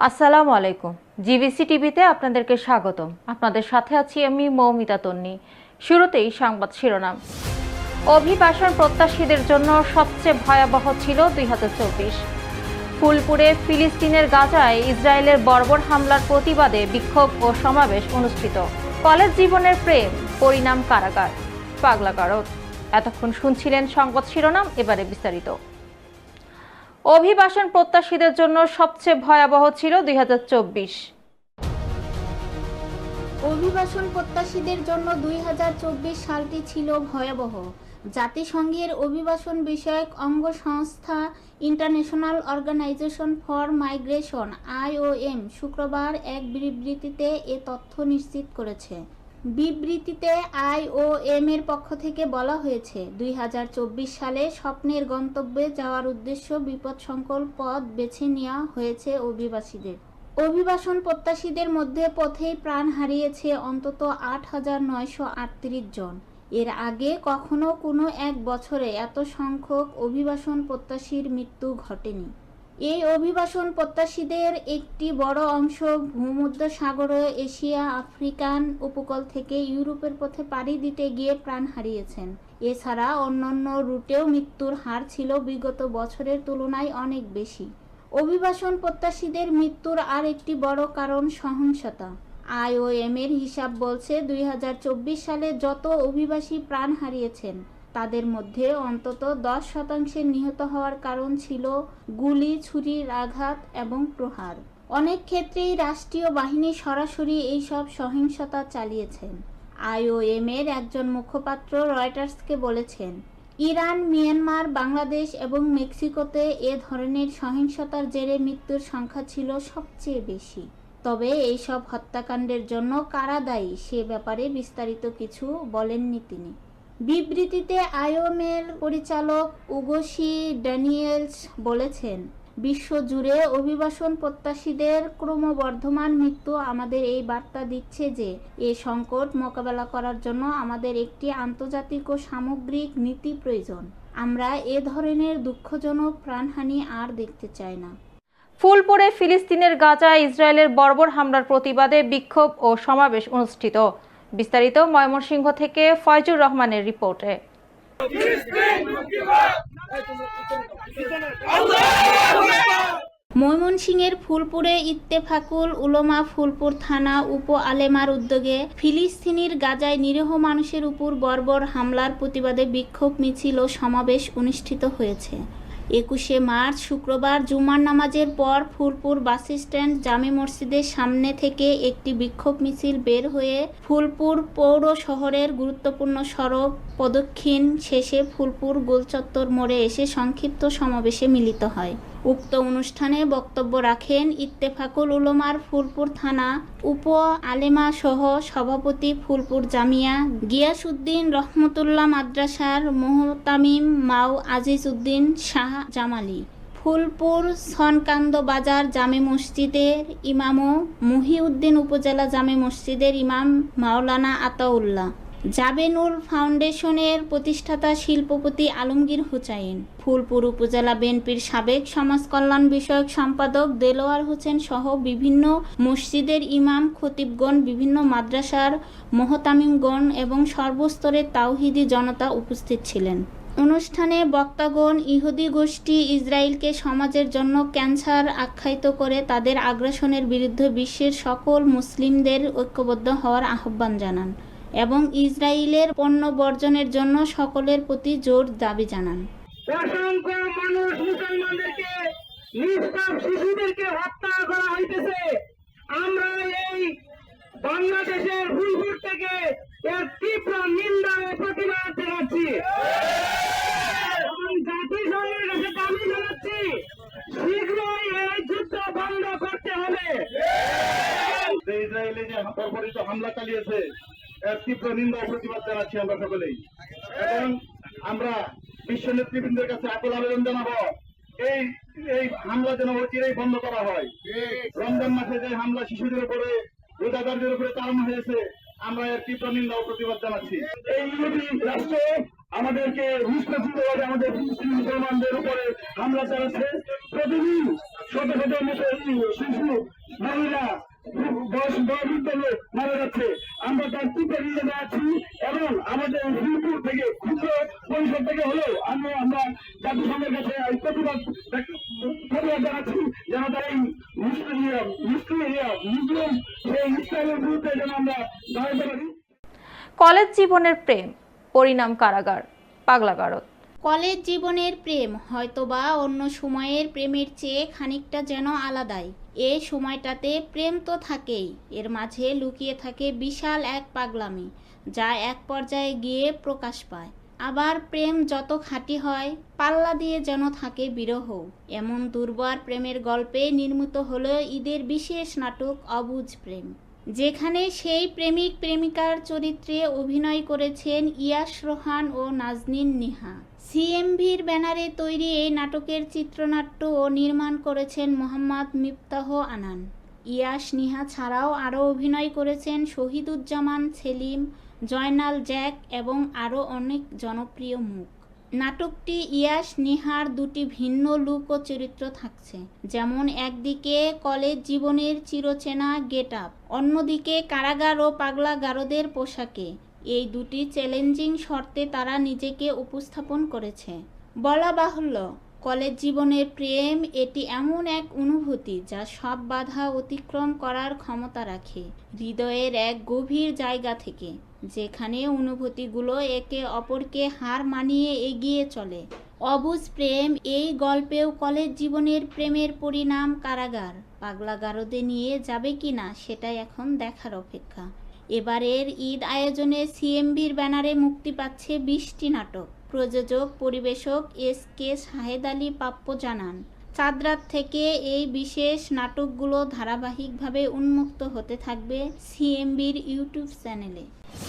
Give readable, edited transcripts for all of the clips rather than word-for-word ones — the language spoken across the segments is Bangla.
আসসালামু আলাইকুম। জিবিসি টিভিতে আপনাদেরকে স্বাগতম। আপনাদের সাথে আছি আমি মৌমিতা তন্নি। শুরুতেই সংবাদ শিরোনাম। অভিবাসন প্রত্যাশীদের জন্য সবচেয়ে ভয়াবহ ছিল 2024। ফুলপুরে ফিলিস্তিনের গাজায় ইসরায়েলের বর্বর হামলার প্রতিবাদে বিক্ষোভ ও সমাবেশ অনুষ্ঠিত। কলেজ জীবনের প্রেম, পরিণাম কারাগার, পাগলা কারণ। এতক্ষণ শুনছিলেন সংবাদ শিরোনাম, এবারে বিস্তারিত। অভিবাসন প্রত্যাশীদের জন্য সবচেয়ে ভয়াবহ ছিল 2024। অভিবাসন প্রত্যাশীদের জন্য 2024 সালটি ছিল ভয়াবহ। জাতিসংঘের অভিবাসন বিষয়ক অঙ্গ সংস্থা international organisation for migration IOM শুক্রবার এক বিবৃতিতে এ তথ্য নিশ্চিত করেছে। বিবৃতিতে IOM এর পক্ষ থেকে বলা হয়েছে, 2024 সালে স্বপ্নের গন্তব্যে যাওয়ার উদ্দেশ্য বিপদসংকুল পথ বেছে নেওয়া হয়েছে অভিবাসীদের। অভিবাসন প্রত্যাশীদের মধ্যে পথেই প্রাণ হারিয়েছে অন্তত 8,938 জন। এর আগে কখনো কোনো এক বছরে এত সংখ্যক অভিবাসন প্রত্যাশীর মৃত্যু ঘটেনি। এই অভিবাসন প্রত্যাশীদের একটি বড় অংশ ভূমধ্যসাগর, এশিয়া, আফ্রিকান উপকূল থেকে ইউরোপের পথে পাড়ি দিতে গিয়ে প্রাণ হারিয়েছেন। এছাড়া অন্যান্য রুটেও মৃত্যুর হার ছিল বিগত বছরের তুলনায় অনেক বেশি। অভিবাসন প্রত্যাশীদের মৃত্যুর আর একটি বড় কারণ সহিংসতা। IOM এর হিসাব বলছে, 2024 সালে যত অভিবাসী প্রাণ হারিয়েছেন তাদের মধ্যে অন্তত 10% নিহত হওয়ার কারণ ছিল গুলি, ছুরির আঘাত এবং প্রহার। অনেক ক্ষেত্রেই রাষ্ট্রীয় বাহিনী সরাসরি এইসব সহিংসতা চালিয়েছেন। IOM এর একজন মুখপাত্র রয়টার্সকে বলেছেন, ইরান, মিয়ানমার, বাংলাদেশ এবং মেক্সিকোতে এ ধরনের সহিংসতার জেরে মৃত্যুর সংখ্যা ছিল সবচেয়ে বেশি। তবে এইসব হত্যাকাণ্ডের জন্য কারা দায়ী সে ব্যাপারে বিস্তারিত কিছু বলেননি তিনি। বিবৃতিতে IOM এর পরিচালক উগোশি ড্যানিয়েলস বলেছেন, বিশ্বজুড়ে অভিবাসন প্রত্যাশীদের ক্রমবর্ধমান মৃত্যু আমাদের এই বার্তা দিচ্ছে যে এ সংকট মোকাবেলা করার জন্য আমাদের একটি আন্তর্জাতিক ও সামগ্রিক নীতি প্রয়োজন। আমরা এ ধরনের দুঃখজনক প্রাণহানি আর দেখতে চাই না। ফুলপুরে ফিলিস্তিনের গাজায় ইসরায়েলের বর্বর হামলার প্রতিবাদে বিক্ষোভ ও সমাবেশ অনুষ্ঠিত। বিস্তারিত ময়মনসিংহ থেকে ফয়জুর রহমানের রিপোর্টে। ময়মনসিংহের ফুলপুরে ইত্তেফাকুল উলামা ফুলপুর থানা উপ আলেমার উদ্যোগে ফিলিস্তিনির গাজায় নিরীহ মানুষের উপর বর্বর হামলার প্রতিবাদে বিক্ষোভ মিছিল ও সমাবেশ অনুষ্ঠিত হয়েছে। 21শে মার্চ শুক্রবার জুমার নামাজের পর ফুলপুর বাসস্ট্যান্ড জামে মসজিদের সামনে থেকে একটি বিক্ষোভ মিছিল বের হয়ে ফুলপুর পৌর শহরের গুরুত্বপূর্ণ সড়ক প্রদক্ষিণ শেষে ফুলপুর গোলচত্বর মোড়ে এসে সংক্ষিপ্ত সমাবেশে মিলিত হয়। উক্ত অনুষ্ঠানে বক্তব্য রাখেন ইত্তেফাকুল উলামার ফুলপুর থানা উপ আলেমা সহ সভাপতি ফুলপুর জামিয়া গিয়াসউদ্দিন রহমতুল্লাহ মাদ্রাসার মোহতামিম মাও আজিজ উদ্দিন শাহ জামালি, ফুলপুর সনকান্দ বাজার জামে মসজিদের ইমাম ও মুহিউদ্দিন উপজেলা জামে মসজিদের ইমাম মাওলানা আতাউল্লাহ, জাবেনুল ফাউন্ডেশনের প্রতিষ্ঠাতা শিল্পপতি আলমগীর হুসাইন, ফুলপুর উপজেলা বিএনপির সাবেক সমাজ কল্যাণ বিষয়ক সম্পাদক দেলোয়ার হোসেন সহ বিভিন্ন মসজিদের ইমাম, খতিবগণ, বিভিন্ন মাদ্রাসার মোহতামিমগণ এবং সর্বস্তরের তাওহিদি জনতা উপস্থিত ছিলেন। অনুষ্ঠানে বক্তাগণ ইহুদি গোষ্ঠী ইসরায়েলকে সমাজের জন্য ক্যান্সার আখ্যায়িত করে তাদের আগ্রাসনের বিরুদ্ধে বিশ্বের সকল মুসলিমদের ঐক্যবদ্ধ হওয়ার আহ্বান জানান এবং ইসরায়েলের পণ্য বর্জনের জন্য সকলের প্রতি জোর দাবি জানান। অসংখ্য মানুষ মুসলমানদেরকে, নিষ্পাপ শিশুদেরকে হত্যা করা হইতেছে। আমরা এই বাংলাদেশের ফুলপুর থেকে এর তীব্র নিন্দা ও প্রতিবাদ জানাচ্ছি এবং জাতিসংঘের কাছে দাবি জানাচ্ছি, শীঘ্রই এই যুদ্ধ বন্ধ করতে হবে। ইসরায়েলে যে বর্বরিত হামলা চালিয়েছে এর তীব্র নিন্দা ও প্রতিবাদ জানাচ্ছি আমরা সকলেই, এবং আমরা বিশ্ব নেতৃবৃন্দের কাছে আকুল আবেদন জানাবো, এই হামলা যেন অচিরেই বন্ধ করা হয়। রমজান মাসে যে হামলা শিশুদের উপরে, রোজাদারদের উপরে চালানো হয়েছে, আমরা এর তীব্র নিন্দা ও প্রতিবাদ জানাচ্ছি। এই ইহুদি রাষ্ট্র আমাদেরকে নিষ্কাশিতভাবে আমাদের মুসলমানদের উপরে হামলা চালাচ্ছে। প্রতিদিন শত শত শিশু মহিলা বয়সবৃদ্ধ লোক মারা যাচ্ছে। আমরা তার তীব্র নিন্দা জানাচ্ছি এবং আমাদের শ্রীপুর থেকে ক্ষুদ্র পরিষদ থেকে হলেও আমরা জাতিসংঘের কাছে প্রতিবাদ জানাচ্ছি যেন তারা এই মুসলিম সেই ইসলামের বিরুদ্ধে যেন আমরা দাঁড়াতে পারি। কলেজ জীবনের প্রেম, পরিণাম কারাগার, পাগলাগারদ। কলেজ জীবনের প্রেম হয়তোবা অন্য সময়ের প্রেমের চেয়ে খানিকটা যেন আলাদাই। এই সময়টাতে প্রেম তো থাকেই, এর মাঝে লুকিয়ে থাকে বিশাল এক পাগলামি, যা এক পর্যায়ে গিয়ে প্রকাশ পায়। আবার প্রেম যত খাঁটি হয়, পাল্লা দিয়ে যেন থাকে বিরহ। এমন দুর্বার প্রেমের গল্পে নির্মিত হলো ঈদের বিশেষ নাটক অবুঝ প্রেম, যেখানে সেই প্রেমিক প্রেমিকার চরিত্রে অভিনয় করেছেন ইয়াশ রোহান ও নাজনীন নিহা। সিএমভির ব্যানারে তৈরি এই নাটকের চিত্রনাট্য ও নির্মাণ করেছেন মোহাম্মদ মিফতাহ আনান। ইয়াশ নিহা ছাড়াও আরও অভিনয় করেছেন শহীদুজ্জামান সেলিম, জয়নাল জ্যাক এবং আরও অনেক জনপ্রিয় মুখ। নাটকটি ইয়াশ নিহার দুটি ভিন্ন লুক ও চরিত্র থাকছে, যেমন একদিকে কলেজ জীবনের চিরচেনা গেট আপ, অন্যদিকে কারাগার ও পাগলা গারদের পোশাকে। এই দুটি চ্যালেঞ্জিং শর্তে তারা নিজেকে উপস্থাপন করেছে। বলা বাহুল্য, কলেজ জীবনের প্রেম এটি এমন এক অনুভূতি যা সব বাধা অতিক্রম করার ক্ষমতা রাখে, হৃদয়ের এক গভীর জায়গা থেকে, যেখানে অনুভূতিগুলো একে অপরকে হার মানিয়ে এগিয়ে চলে। অবুঝ প্রেম এই গল্পেও কলেজ জীবনের প্রেমের পরিণাম কারাগার, পাগলা গারদে নিয়ে যাবে কিনা সেটাই এখন দেখার অপেক্ষা। এবারের ঈদ আয়োজনে সিএমভির ব্যানারে মুক্তি পাচ্ছে 20টি নাটক। প্রযোজক পরিবেশক SK শাহেদ আলী পাপ্প জানান, চাঁদরাত থেকে এই বিশেষ নাটকগুলো ধারাবাহিকভাবে উন্মুক্ত হতে থাকবে সিএমভির ইউটিউব চ্যানেলে।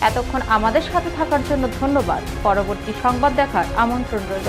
এতক্ষণ আমাদের সাথে থাকার জন্য ধন্যবাদ। পরবর্তী সংবাদ দেখার আমন্ত্রণ রইল।